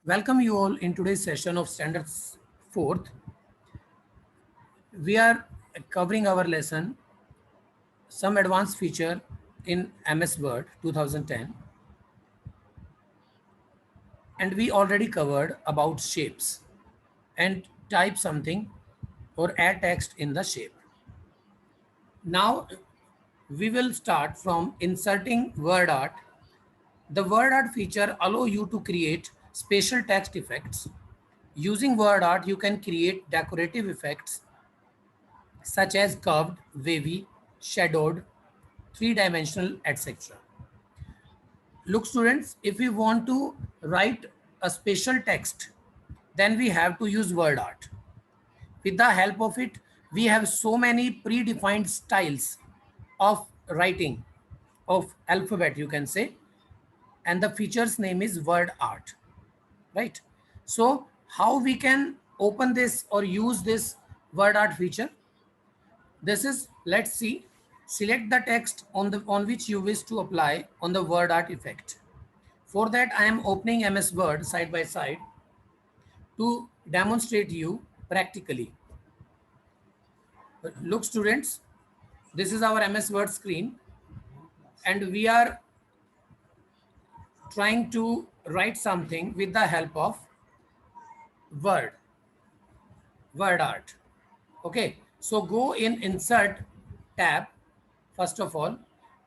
Welcome you all in today's session of Standards 4th. We are covering our lesson, some advanced feature in MS Word 2010, and we already covered about shapes and type something or add text in the shape. Now we will start from inserting word art. The word art feature allow you to create spatial text effects. Using word art, you can create decorative effects such as curved, wavy, shadowed, three-dimensional, etc. Look students, if we want to write a special text, then we have to use word art. With the help of it, we have so many predefined styles of writing, of alphabet you can say, and the feature's name is word art, right? So how we can open this or use this word art feature? This is, let's see, select the text on which you wish to apply on the word art effect. For that, I am opening MS Word side by side to demonstrate you practically. Look students, this is our MS Word screen and we are trying to write something with the help of word art. Okay, so go in insert tab first of all,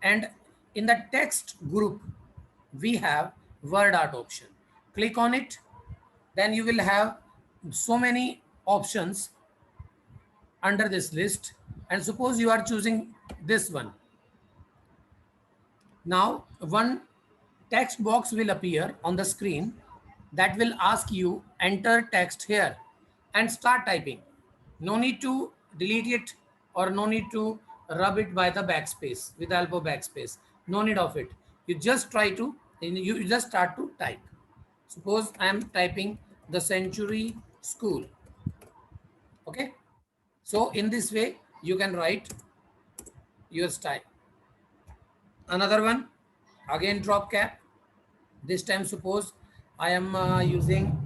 and in the text group we have word art option. Click on it, then you will have so many options under this list, and suppose you are choosing this one. Now one text box will appear on the screen that will ask you enter text here and start typing. No need to delete it or no need to rub it by the backspace with the help of backspace. No need of it. You just try to, you just start to type. Suppose I am typing the Century School. Okay. So in this way, you can write your style. Another one, again drop cap. This time suppose I am using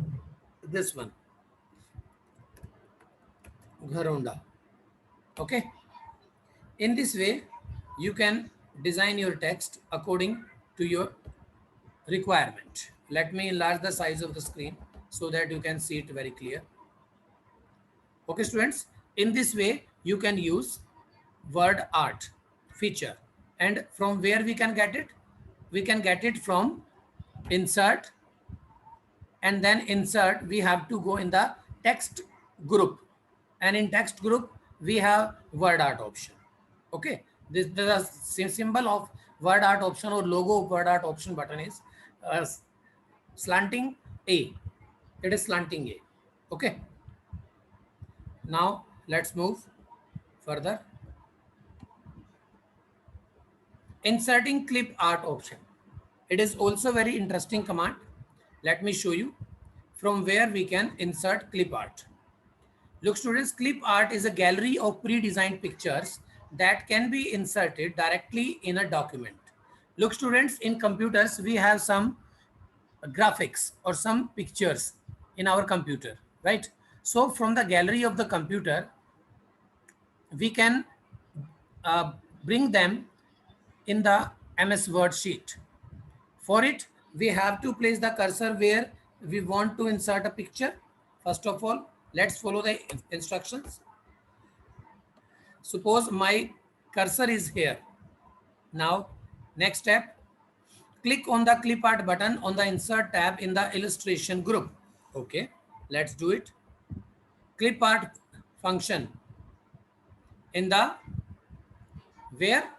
this one, Gharonda. Okay. In this way, you can design your text according to your requirement. Let me enlarge the size of the screen so that you can see it very clear. Okay, students, in this way, you can use word art feature. And from where we can get it? We can get it from insert, and then insert, we have to go in the text group. And in text group, we have word art option. Okay, this the symbol of word art option or logo of word art option button is uh, slanting A. It is slanting A. Okay. Now let's move further. Inserting clip art option. It is also very interesting command. Let me show you from where we can insert clip art. Look students, clip art is a gallery of pre-designed pictures that can be inserted directly in a document. Look students, in computers we have some graphics or some pictures in our computer, right? So from the gallery of the computer, we can uh, bring them in the MS Word sheet. For it, we have to place the cursor where we want to insert a picture. First of all, let's follow the instructions. Suppose my cursor is here. Now, next step, click on the clip art button on the insert tab in the illustration group. Okay, let's do it. Clip art function in the where?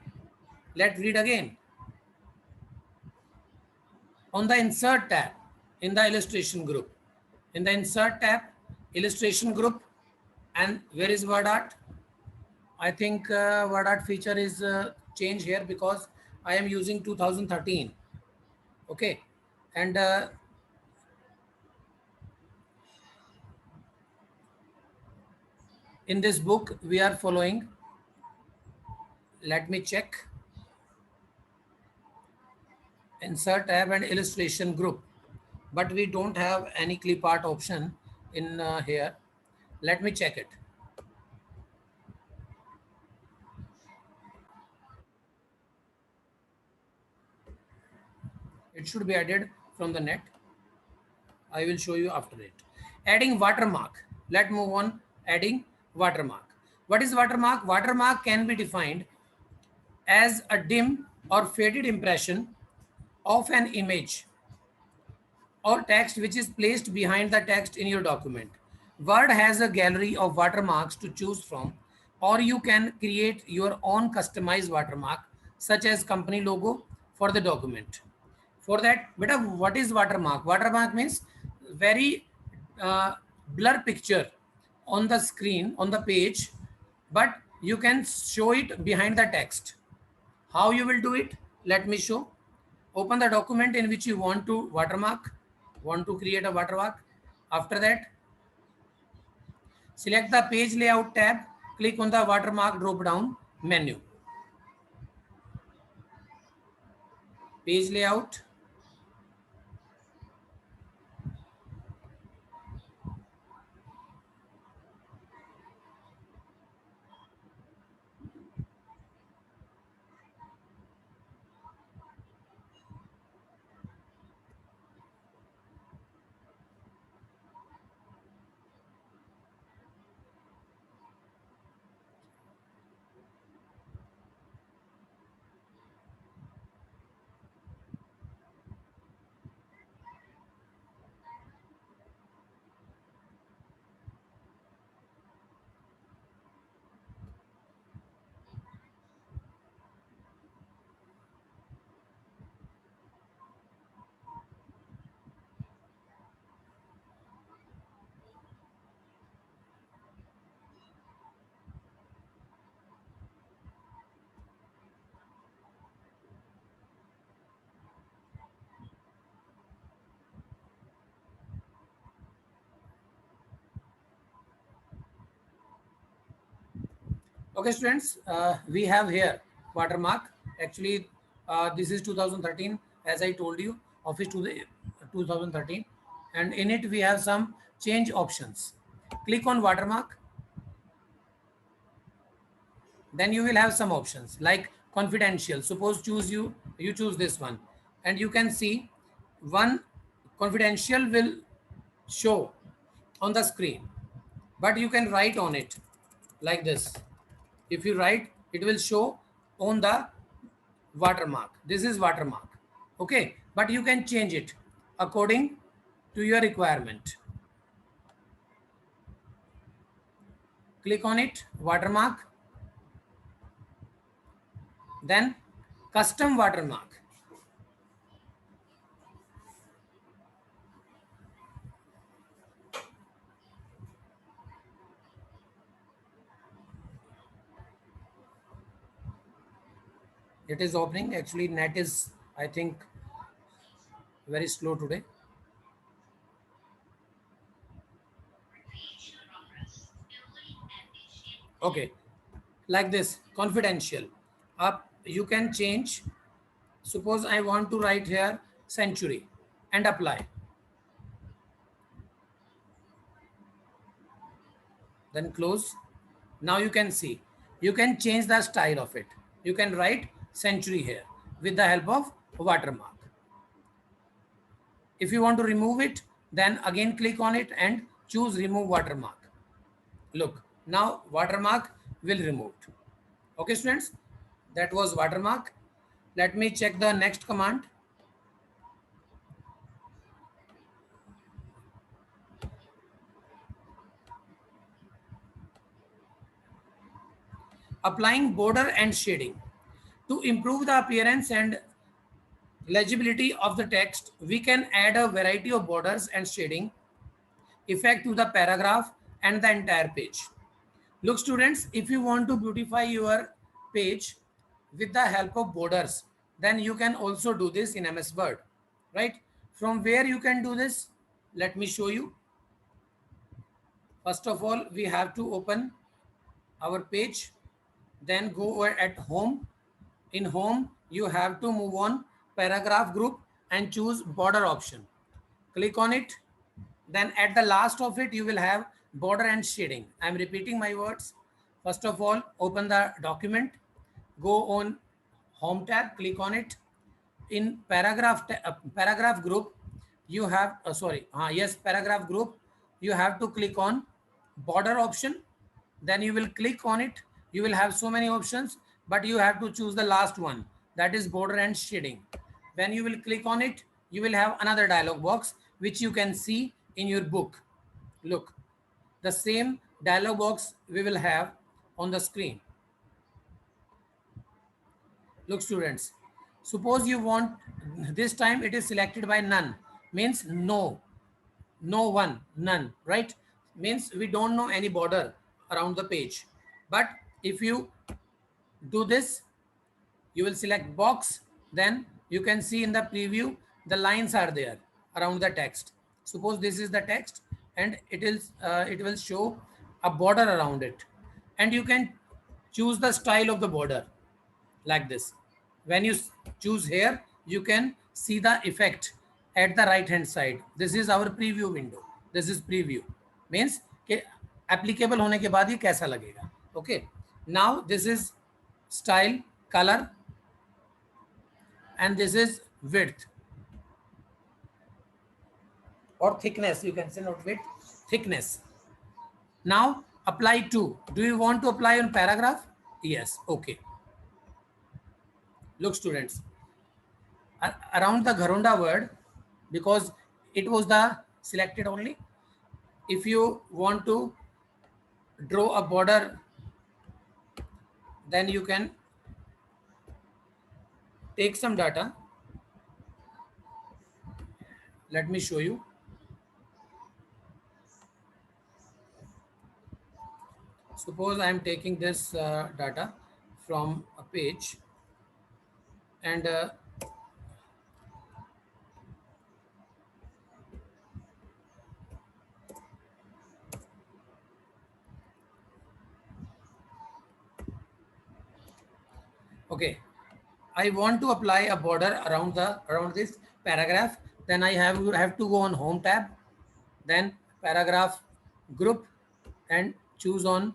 Let's read again. On the insert tab in the illustration group. In the insert tab, illustration group, and where is word art? I think word art feature is changed here because I am using 2013. Okay, and in this book we are following, let me check, insert tab and illustration group. but we don't have any clip art option in here. Let me check it. It should be added from the net. I will show you after it. Adding watermark. Let's move on. Adding watermark. What is watermark? Watermark can be defined as a dim or faded impression of an image or text which is placed behind the text in your document. Word has a gallery of watermarks to choose from, or you can create your own customized watermark, such as company logo for the document. For that, beta, what is watermark? Watermark means very uh, blur picture on the screen, on the page, but you can show it behind the text. How you will do it? Let me show. Open the document in which you want to watermark, want to create a watermark. After that, select the page layout tab, click on the watermark drop down menu. Page layout. Okay, students, we have here watermark. Actually, this is 2013, as I told you, Office to the 2013, and in it we have some change options. Click on watermark, then you will have some options like confidential. Suppose you choose this one, and you can see one confidential will show on the screen, but you can write on it like this. If you write, it will show on the watermark. This is watermark. Okay, but you can change it according to your requirement. Click on it, watermark, then custom watermark. It is opening. Actually, net is, I think, very slow today. Okay, like this, confidential. Up, you can change. Suppose I want to write here century and apply. Then close. Now you can see, you can change the style of it. You can write century here with the help of watermark. If you want to remove it, then again click on it and choose remove watermark. Look, now watermark will removed. Okay, students, that was watermark. Let me check the next command. Applying border and shading. To improve the appearance and legibility of the text, we can add a variety of borders and shading effect to the paragraph and the entire page. Look, students, if you want to beautify your page with the help of borders, then you can also do this in MS Word, right? From where you can do this? Let me show you. First of all, we have to open our page, then go at home. In home, you have to move on paragraph group and choose border option. click on it. Then at the last of it, you will have border and shading. I'm repeating my words. First of all, open the document, go on home tab, click on it. In paragraph group, you have yes, paragraph group, you have to click on border option. Then you will click on it. You will have so many options, but you have to choose the last one, that is border and shading. When you will click on it, you will have another dialog box which you can see in your book. Look, the same dialog box we will have on the screen. Look students, suppose you want, this time it is selected by none, means no, no one, none, right? Means we don't know any border around the page. But if you do this, you will select box, then you can see in the preview the lines are there around the text. Suppose this is the text and it will show a border around it, and you can choose the style of the border like this. When you choose here, you can see the effect at the right hand side. This is our preview window. This is preview, means कि applicable होने के बाद ये कैसा लगेगा. Okay, now this is style, color, and this is width or thickness. You can say not width, thickness. Now apply to. Do you want to apply on paragraph? Yes. Okay. Look students, around the Gharunda word, because it was the selected only. If you want to draw a border, then you can take some data. Let me show you. Suppose I am taking this data from a page, and okay, I want to apply a border around this paragraph. Then I have to go on home tab, then paragraph group, and choose on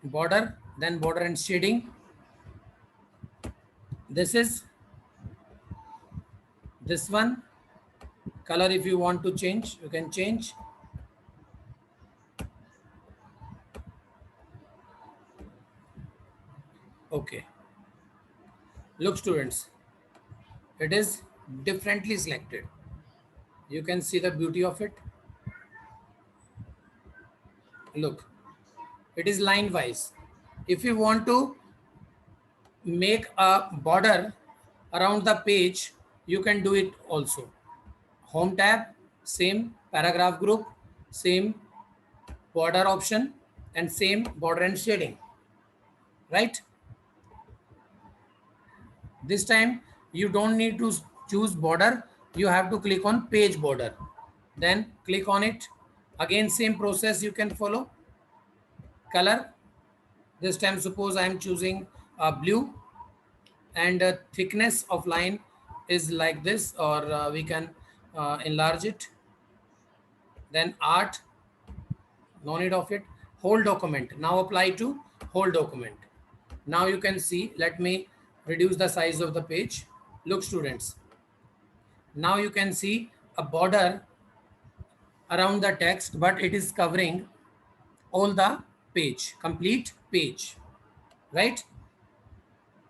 border, then border and shading. This is this one. Color, if you want to change, you can change. Okay. Look students, it is differently selected. You can see the beauty of it. Look, it is line wise. If you want to make a border around the page, you can do it also. Home tab, same paragraph group, same border option, and same border and shading, right? This time you don't need to choose border, you have to click on page border, then click on it. Again same process you can follow. Color, this time suppose I am choosing blue, and thickness of line is like this, or we can enlarge it. Then art, no need of it. Whole document, now apply to whole document. Now you can see, let me reduce the size of the page. Look students, now you can see a border around the text, but it is covering all the page, complete page, right?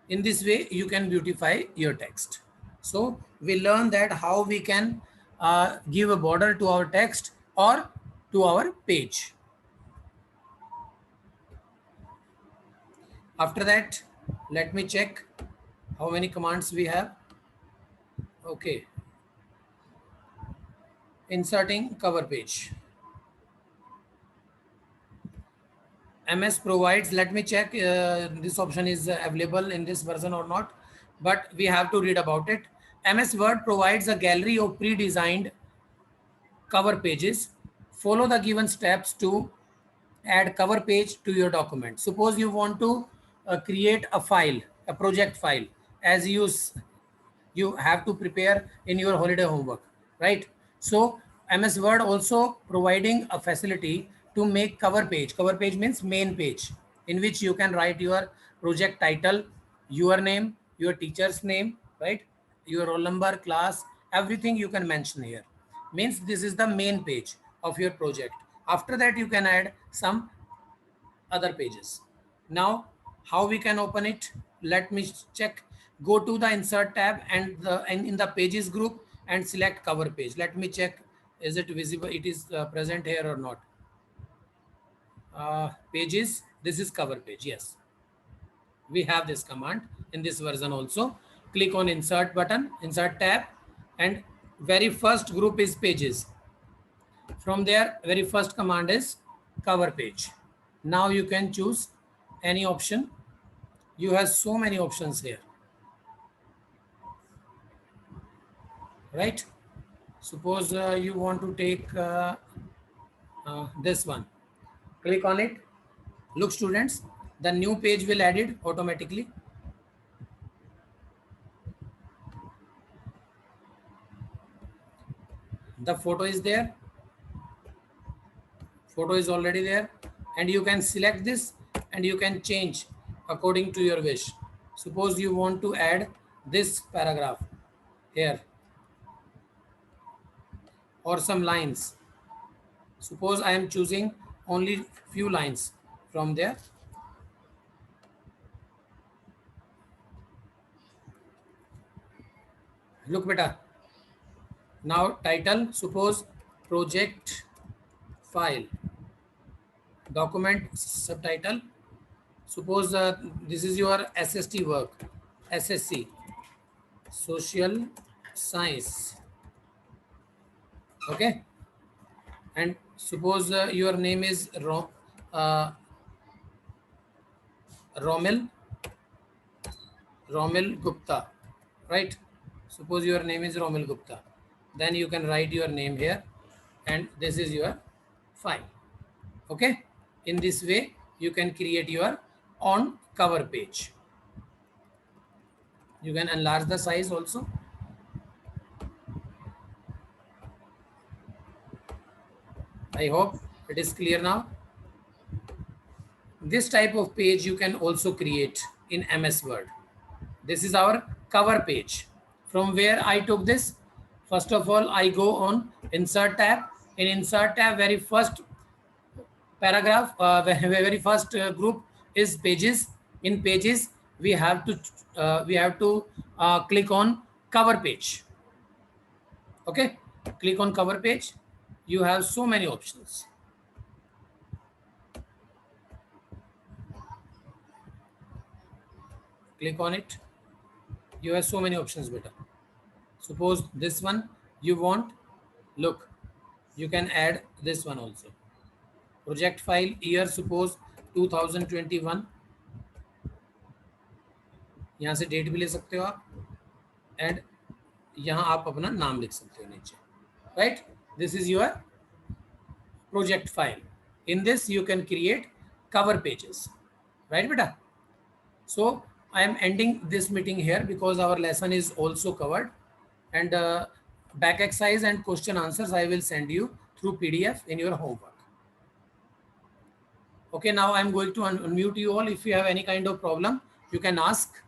In this way you can beautify your text. So we learn that how we can give a border to our text or to our page. After that, let me check how many commands we have. Okay, inserting cover page. MS provides, let me check this option is available in this version or not, but we have to read about it. MS Word provides a gallery of pre-designed cover pages. Follow the given steps to add cover page to your document. Suppose you want to create a file, a project file, as you have to prepare in your holiday homework. right? So MS Word also providing a facility to make cover page. Cover page means main page, in which you can write your project title, your name, your teacher's name, right? Your roll number, class, everything you can mention here. Means this is the main page of your project. After that, you can add some other pages. Now, how we can open it? Let me check. Go to the insert tab and in the pages group and select cover page. Let me check. Is it visible? It is present here or not? Pages. This is cover page. Yes, we have this command in this version also. Click on insert button, insert tab, and very first group is pages. From there, very first command is cover page. Now you can choose any option. You have so many options here, right? Suppose you want to take this one. Click on it. Look, students, the new page will added automatically. The photo is there. Photo is already there, and you can select this and you can change according to your wish. Suppose you want to add this paragraph here or some lines. Suppose I am choosing only few lines from there. Look beta. Now title, suppose project file, document subtitle. Suppose this is your SST work, SSC, social science. Okay. And suppose your name is uh, Romil Gupta, right? Suppose your name is Romil Gupta. Then you can write your name here, and this is your file. Okay. In this way, you can create your own cover page. You can enlarge the size also. I hope it is clear now. This type of page you can also create in MS Word. This is our cover page. From where I took this, first of all, I go on insert tab. In insert tab, very first paragraph, very first group is pages. In pages, we have to click on cover page. Okay, click on cover page. You have so many options. Click on it. You have so many options better. Suppose this one you want. Look, you can add this one also. Project file year, suppose 2021. यहाँ से date भी ले सकते हो आप, and यहाँ आप अपना नाम लिख सकते हो नीचे, right? This is your project file. In this you can create cover pages, right beta? So I am ending this meeting here because our lesson is also covered, and back exercise and question answers I will send you through PDF in your homework. Okay, now I am going to unmute you all. If you have any kind of problem, you can ask.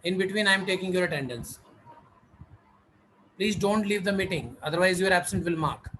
In between, I am taking your attendance. Please don't leave the meeting, otherwise your absent will mark.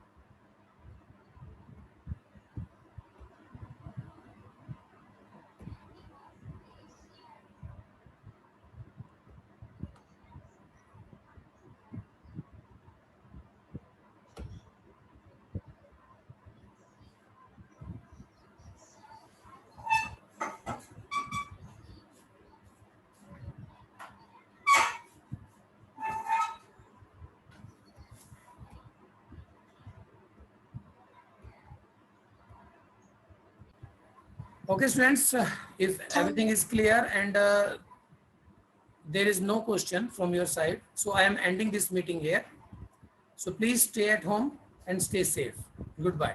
Okay, students, if everything is clear and there is no question from your side, so I am ending this meeting here. So please stay at home and stay safe. Goodbye.